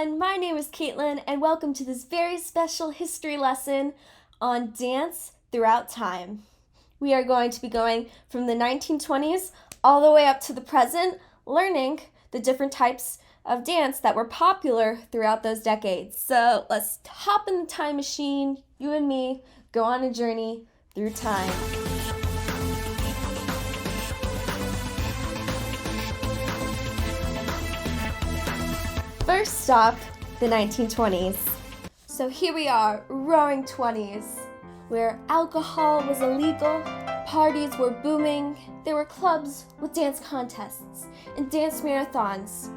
everyone, my name is Caitlin and welcome to this very special history lesson on dance throughout time. We are going to be going from the 1920s all the way up to the present, learning the different types of dance that were popular throughout those decades. So let's hop in the time machine, you and me, go on a journey through time. First stop, the 1920s. So here we are, roaring 20s, where alcohol was illegal, parties were booming, there were clubs with dance contests and dance marathons,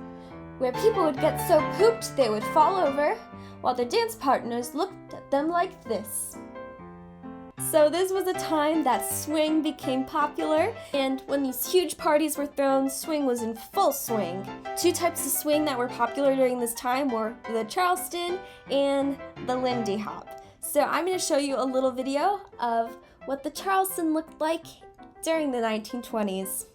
where people would get so pooped they would fall over, while their dance partners looked at them like this. So this was a time that swing became popular, and when these huge parties were thrown, swing was in full swing. Two types of swing that were popular during this time were the Charleston and the Lindy Hop. So I'm going to show you a little video of what the Charleston looked like during the 1920s.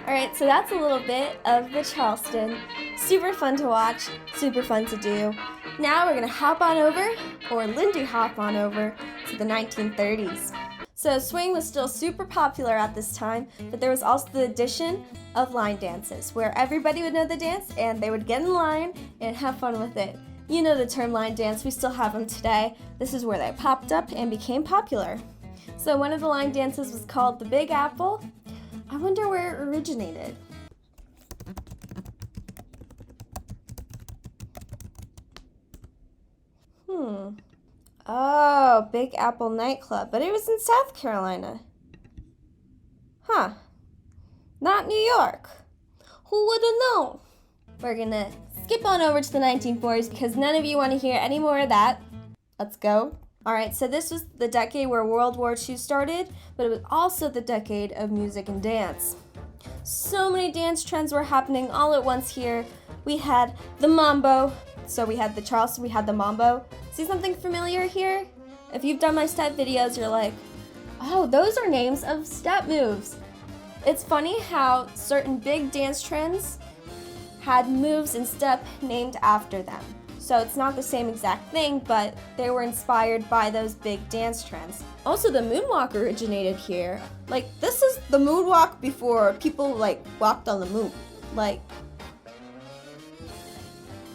Alright, so that's a little bit of the Charleston. Super fun to watch, super fun to do. Now we're going to hop on over, or Lindy hop on over, to the 1930s. So swing was still super popular at this time, but there was also the addition of line dances, where everybody would know the dance and they would get in line and have fun with it. You know the term line dance, we still have them today. This is where they popped up and became popular. So one of the line dances was called the Big Apple. I wonder where it originated. Oh, Big Apple nightclub, but it was in South Carolina. Huh. Not New York. Who would have known? We're gonna skip on over to the 1940s because none of you want to hear any more of that. Let's go. Alright, so this was the decade where World War II started, but it was also the decade of music and dance. So many dance trends were happening all at once here. We had the mambo, so we had the Charleston, we had the mambo. See something familiar here? If you've done my step videos, you're like, oh, those are names of step moves. It's funny how certain big dance trends had moves and step named after them. So it's not the same exact thing, but they were inspired by those big dance trends. Also, the moonwalk originated here. Like, this is the moonwalk before people, walked on the moon.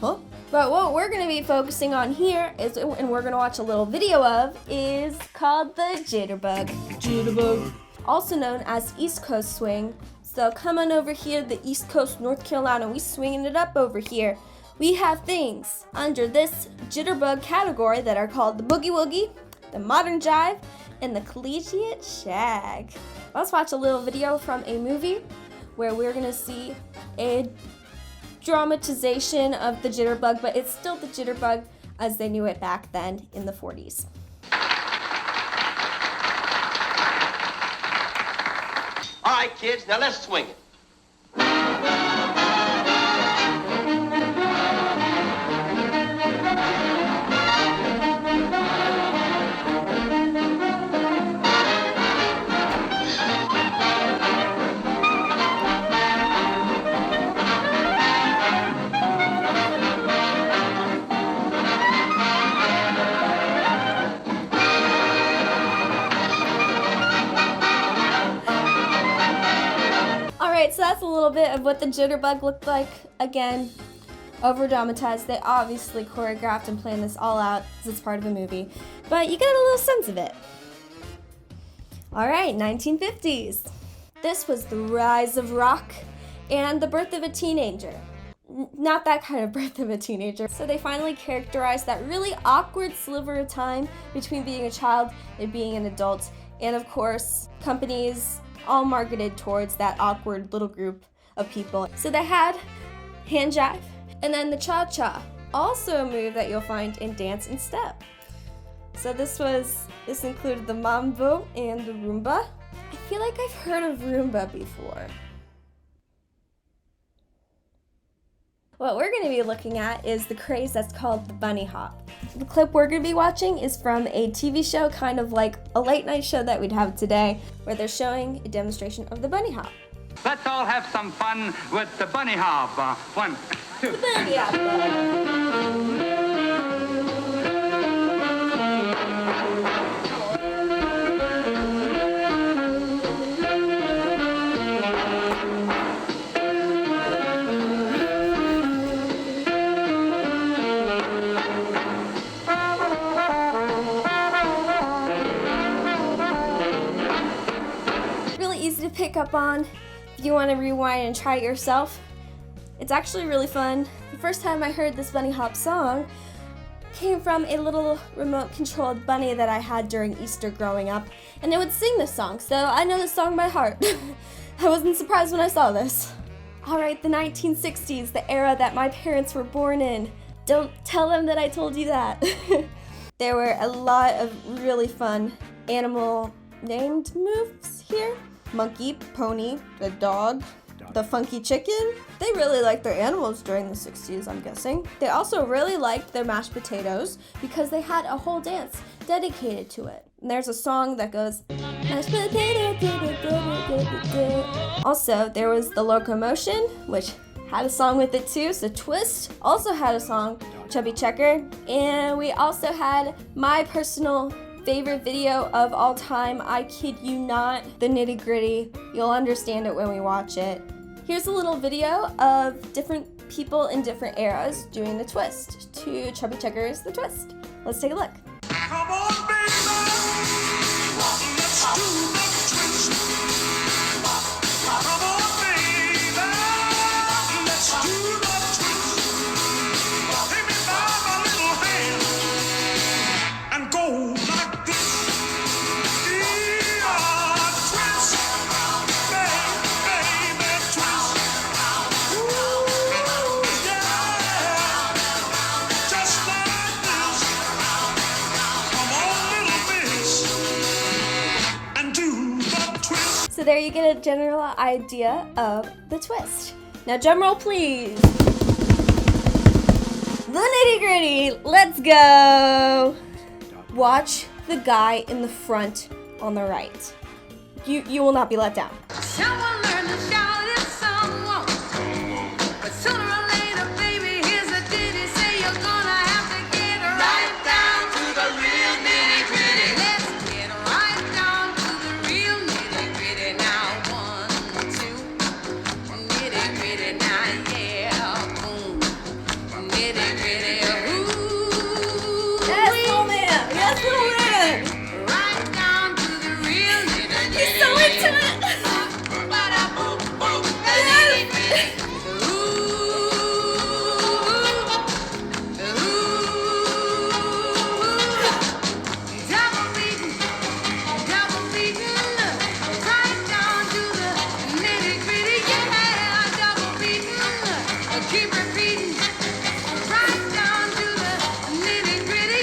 Huh? But what we're going to be focusing on here is, and we're going to watch a little video of, is called the jitterbug. Jitterbug. Also known as East Coast swing. So come on over here, the East Coast, North Carolina. We swinging it up over here. We have things under this jitterbug category that are called the boogie woogie, the modern jive, and the collegiate shag. Let's watch a little video from a movie where we're going to see a dramatization of the jitterbug, but it's still the jitterbug as they knew it back then in the 40s. All right, kids, now let's swing it. So that's a little bit of what the jitterbug looked like. Again, over dramatized. They obviously choreographed and planned this all out because it's part of a movie, but you get a little sense of it. All right, 1950s. This was the rise of rock and the birth of a teenager. not that kind of birth of a teenager. So they finally characterized that really awkward sliver of time between being a child and being an adult. And of course, companies all marketed towards that awkward little group of people. So they had hand jive, and then the cha-cha, also a move that you'll find in dance and step. So this included the mambo and the rumba. I feel like I've heard of rumba before. What we're going to be looking at is the craze that's called the bunny hop. The clip we're going to be watching is from a TV show, kind of like a late night show that we'd have today, where they're showing a demonstration of the bunny hop. Let's all have some fun with the bunny hop. 1, 2. The bunny hop. Easy to pick up on if you want to rewind and try it yourself. It's actually really fun. The first time I heard this bunny hop song came from a little remote controlled bunny that I had during Easter growing up, and it would sing this song, so I know this song by heart. I wasn't surprised when I saw this. Alright, the 1960s, the era that my parents were born in. Don't tell them that I told you that. There were a lot of really fun animal named moves here. Monkey, pony, the dog, the funky chicken. They really liked their animals during the 60s, I'm guessing. They also really liked their mashed potatoes because they had a whole dance dedicated to it. And there's a song that goes, mashed potato. Also, there was the locomotion, which had a song with it too. So Twist also had a song, Chubby Checker. And we also had my personal favorite video of all time, I kid you not, the Nitty Gritty. You'll understand it when we watch it. Here's a little video of different people in different eras doing the twist to Chubby Checker's The Twist. Let's take a look. Come on, baby, let's do the twist. Come on, baby, let's do the twist. Take me by my little hand and go like this. Yeah, twist, baby, twist. Ooh, yeah, just like this. Come on, little miss, and do the twist. So there you get a general idea of the twist. Now drum roll please. The Nitty Gritty, let's go. Watch the guy in the front on the right. You will not be let down. Someone learned to shout if someone, but sooner or later, baby, here's a ditty. Say you're gonna have to get right down to the real nitty gritty. Let's get right down to the real nitty gritty now. 1, 2, nitty gritty now, yeah, boom, nitty gritty, ooh. Yes, little man. Yes, little man. Right down to the real nitty gritty. He's so into it.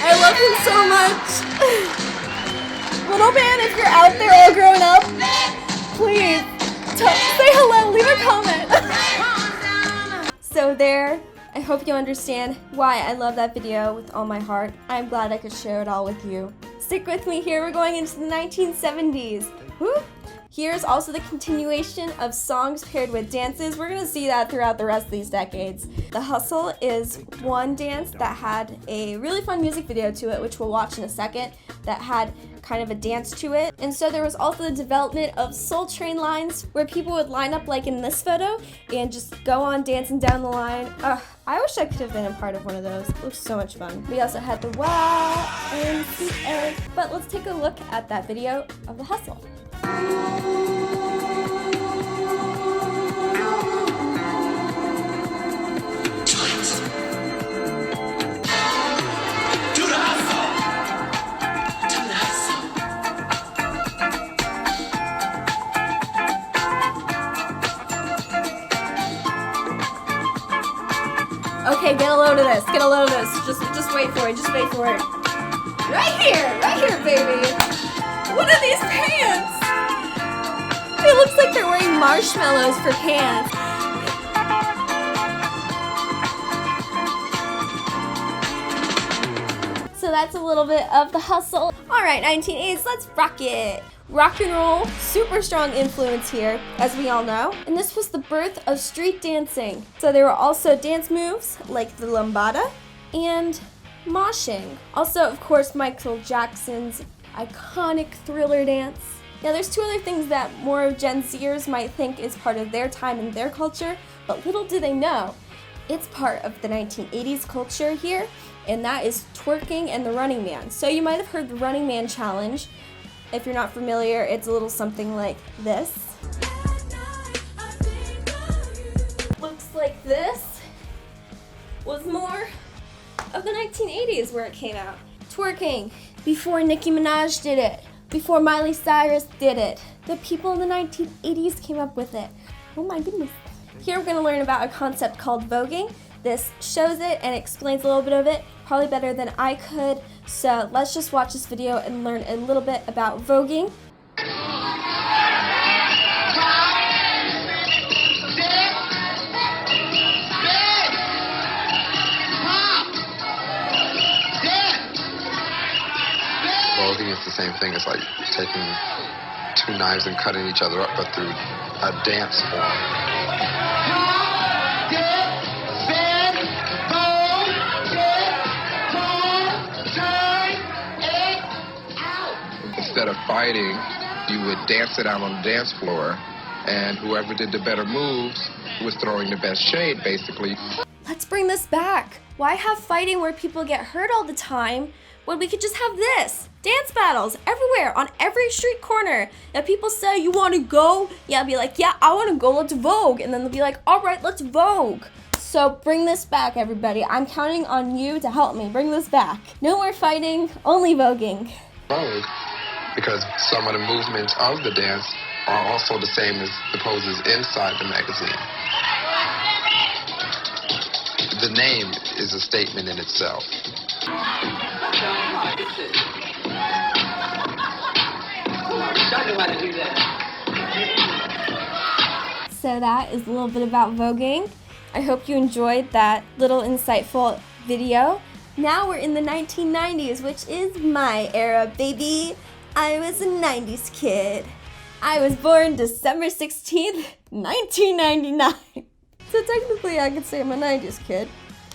I love him so much. Little man, if you're out there all grown up, please say hello, leave a comment. So there, I hope you understand why I love that video with all my heart. I'm glad I could share it all with you. Stick with me here, we're going into the 1970s. Woo! Here's also the continuation of songs paired with dances. We're gonna see that throughout the rest of these decades. The Hustle is one dance that had a really fun music video to it, which we'll watch in a second, that had kind of a dance to it. And so there was also the development of Soul Train lines where people would line up like in this photo and just go on dancing down the line. I wish I could have been a part of one of those. It looks so much fun. We also had the YMCA, but let's take a look at that video of the Hustle. Okay, get a load of this. Get a load of this. Just wait for it. Just wait for it. Right here, baby. What are these pants? It looks like they're wearing marshmallows for pants. So that's a little bit of the hustle. All right, 1980s, let's rock it. Rock and roll, super strong influence here, as we all know. And this was the birth of street dancing. So there were also dance moves like the lambada and moshing. Also, of course, Michael Jackson's iconic Thriller dance. Now, there's two other things that more of Gen Zers might think is part of their time and their culture, but little do they know, it's part of the 1980s culture here, and that is twerking and the Running Man. So you might have heard the Running Man challenge. If you're not familiar, it's a little something like this. Looks like this was more of the 1980s where it came out. Twerking, before Nicki Minaj did it, before Miley Cyrus did it. The people in the 1980s came up with it. Oh my goodness. Here we're gonna learn about a concept called voguing. This shows it and explains a little bit of it, probably better than I could. So let's just watch this video and learn a little bit about voguing. Voguing is the same thing. It's like taking two knives and cutting each other up, but through a dance form. Instead of fighting, you would dance it out on the dance floor, and whoever did the better moves was throwing the best shade, basically. Let's bring this back. Why have fighting where people get hurt all the time when we could just have this? Dance battles everywhere, on every street corner. If people say, you want to go? Yeah, I'll be like, yeah, I want to go, let's vogue. And then they'll be like, all right, let's vogue. So bring this back, everybody. I'm counting on you to help me bring this back. No more fighting, only voguing. Vogue, because some of the movements of the dance are also the same as the poses inside the magazine. The name is a statement in itself. So that is a little bit about voguing. I hope you enjoyed that little insightful video. Now we're in the 1990s, which is my era, baby. I was a 90s kid. I was born December 16th, 1999. So technically I could say I'm a 90s kid,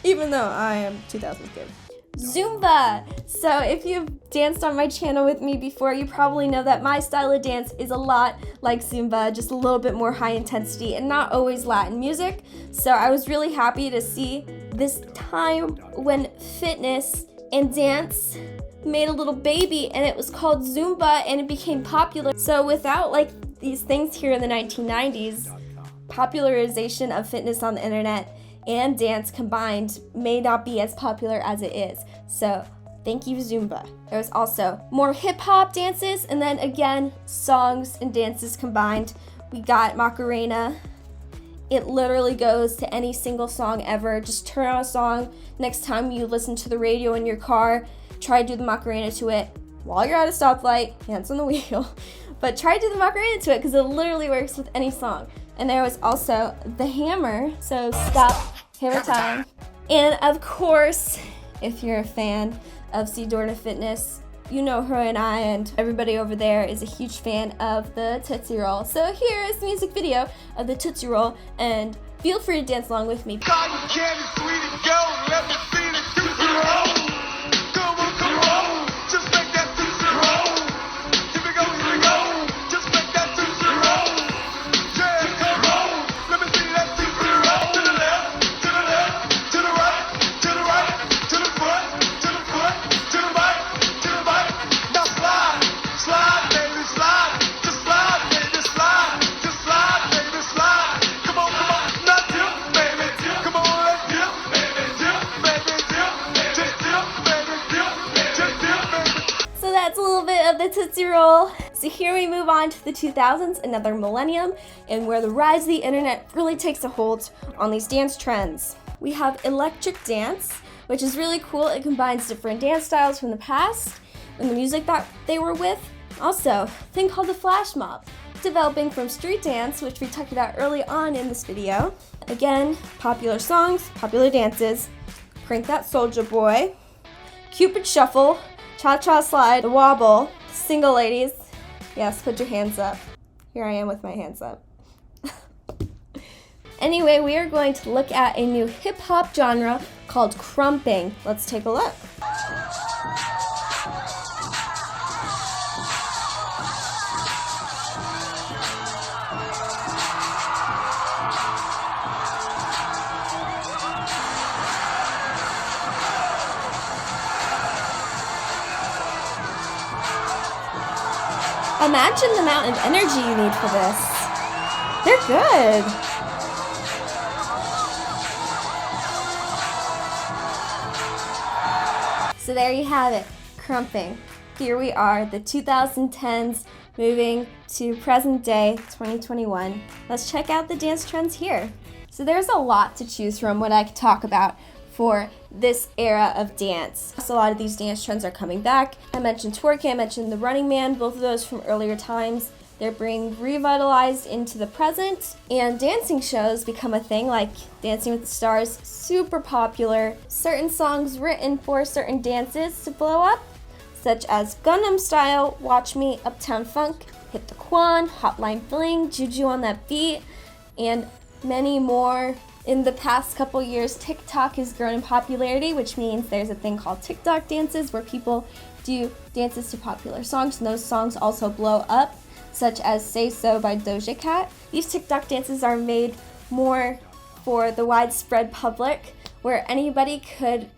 even though I am 2000s kid. Zumba! So if you've danced on my channel with me before, you probably know that my style of dance is a lot like Zumba, just a little bit more high intensity and not always Latin music. So I was really happy to see this time when fitness and dance made a little baby, and it was called Zumba, and it became popular. So without like these things here in the 1990s, popularization of fitness on the internet and dance combined may not be as popular as it is. So thank you, Zumba. There was also more hip hop dances, and then again, songs and dances combined. We got Macarena. It literally goes to any single song ever. Just turn on a song next time you listen to the radio in your car. Try to do the Macarena to it while you're at a stoplight, hands on the wheel. But try to do the Macarena to it because it literally works with any song. And there was also the hammer, so stop, hammer time. And of course, if you're a fan of Seadorna Fitness, you know her and I and everybody over there is a huge fan of the Tootsie Roll. So here is the music video of the Tootsie Roll, and feel free to dance along with me. Cotton candy, sweetie, go, let me see the Tootsie Roll. Come on, just make that Tootsie Roll. Here we go, just make that Tootsie Roll. Yeah, come on, let me see that Tootsie Roll. To the left, to the left, to the right, to the right, to the front, to the front, to the right, to the right. Now slide, slide, baby, slide. Just slide, baby, slide. Just slide, baby, slide. Come on, now dip, baby, dip. Come on, let's dip, baby, dip, baby, dip. Just dip, baby, dip, just dip, baby. So that's a little bit of the Tootsie Roll. So here we move on to the 2000s, another millennium, and where the rise of the internet really takes a hold on these dance trends. We have electric dance, which is really cool. It combines different dance styles from the past and the music that they were with. Also, a thing called the flash mob, developing from street dance, which we talked about early on in this video. Again, popular songs, popular dances. Crank That Soldier Boy, Cupid Shuffle, Cha-Cha Slide, the Wobble, Single Ladies. Yes, put your hands up. Here I am with my hands up. Anyway, we are going to look at a new hip-hop genre called crumping. Let's take a look. Imagine the amount of energy you need for this. They're good. So there you have it, crumping. Here we are, the 2010s moving to present day, 2021. Let's check out the dance trends here. So there's a lot to choose from what I could talk about for this era of dance. So a lot of these dance trends are coming back. I mentioned twerking, I mentioned the Running Man, both of those from earlier times. They're being revitalized into the present, and dancing shows become a thing, like Dancing with the Stars, super popular. Certain songs written for certain dances to blow up, such as Gangnam Style, Watch Me, Uptown Funk, Hit the Quan, Hotline Bling, Juju on That Beat, and many more. In the past couple years, TikTok has grown in popularity, which means there's a thing called TikTok dances where people do dances to popular songs, and those songs also blow up, such as Say So by Doja Cat. These TikTok dances are made more for the widespread public, where anybody could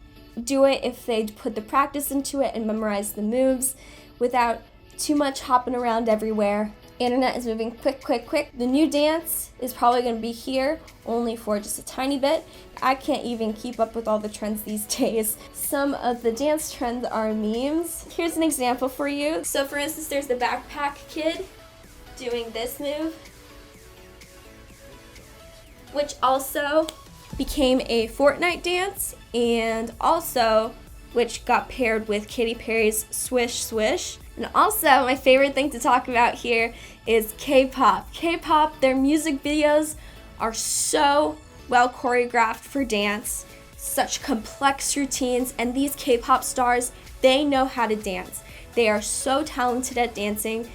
do it if they put the practice into it and memorize the moves without too much hopping around everywhere. Internet is moving quick, quick, quick. The new dance is probably going to be here only for just a tiny bit. I can't even keep up with all the trends these days. Some of the dance trends are memes. Here's an example for you. So for instance, there's the backpack kid doing this move, which also became a Fortnite dance, and also which got paired with Katy Perry's Swish Swish. And also, my favorite thing to talk about here is K-pop. K-pop, their music videos are so well choreographed for dance, such complex routines, and these K-pop stars, they know how to dance. They are so talented at dancing.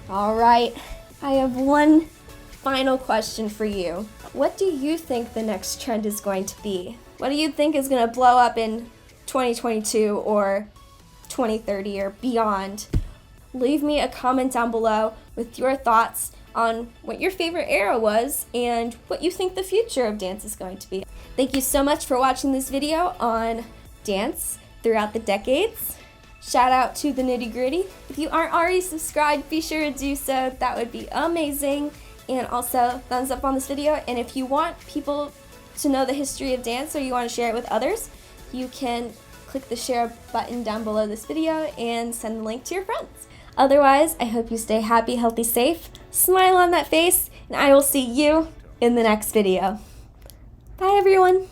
All right, I have one final question for you. What do you think the next trend is going to be? What do you think is going to blow up in 2022 or 2030 or beyond? Leave me a comment down below with your thoughts on what your favorite era was and what you think the future of dance is going to be. Thank you so much for watching this video on dance throughout the decades. Shout out to the Nitty Gritty. If you aren't already subscribed, be sure to do so. That would be amazing. And also, thumbs up on this video. And if you want people to know the history of dance or you want to share it with others, you can click the share button down below this video and send the link to your friends. Otherwise, I hope you stay happy, healthy, safe, smile on that face, and I will see you in the next video. Bye, everyone.